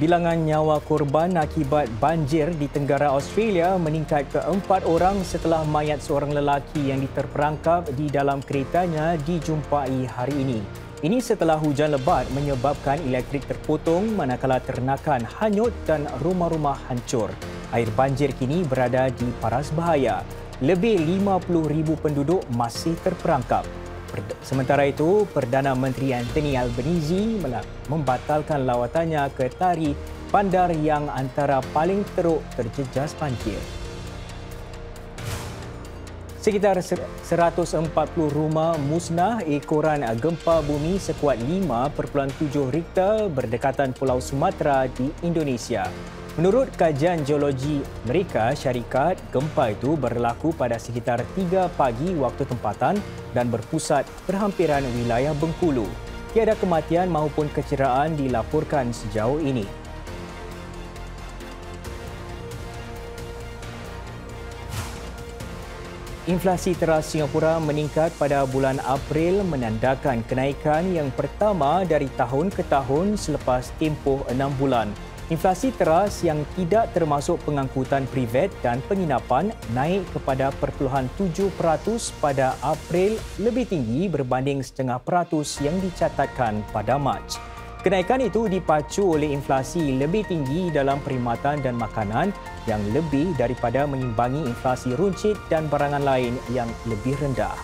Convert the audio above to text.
Bilangan nyawa korban akibat banjir di Tenggara Australia meningkat ke 4 orang setelah mayat seorang lelaki yang diterperangkap di dalam keretanya dijumpai hari ini. Ini setelah hujan lebat menyebabkan elektrik terpotong manakala ternakan hanyut dan rumah-rumah hancur. Air banjir kini berada di paras bahaya. Lebih 50,000 penduduk masih terperangkap. Sementara itu, Perdana Menteri Anthony Albanese membatalkan lawatannya ke Tari, bandar yang antara paling teruk terjejas banjir. Sekitar 140 rumah musnah ekoran gempa bumi sekuat 5.7 Richter berdekatan Pulau Sumatera di Indonesia. Menurut kajian geologi mereka, syarikat gempa itu berlaku pada sekitar 3 pagi waktu tempatan dan berpusat berhampiran wilayah Bengkulu. Tiada kematian maupun kecederaan dilaporkan sejauh ini. Inflasi teras Singapura meningkat pada bulan April menandakan kenaikan yang pertama dari tahun ke tahun selepas tempoh 6 bulan. Inflasi teras yang tidak termasuk pengangkutan privat dan penginapan naik kepada 0.7% pada April, lebih tinggi berbanding 0.5% yang dicatatkan pada Mac. Kenaikan itu dipacu oleh inflasi lebih tinggi dalam perkhidmatan dan makanan yang lebih daripada mengimbangi inflasi runcit dan barangan lain yang lebih rendah.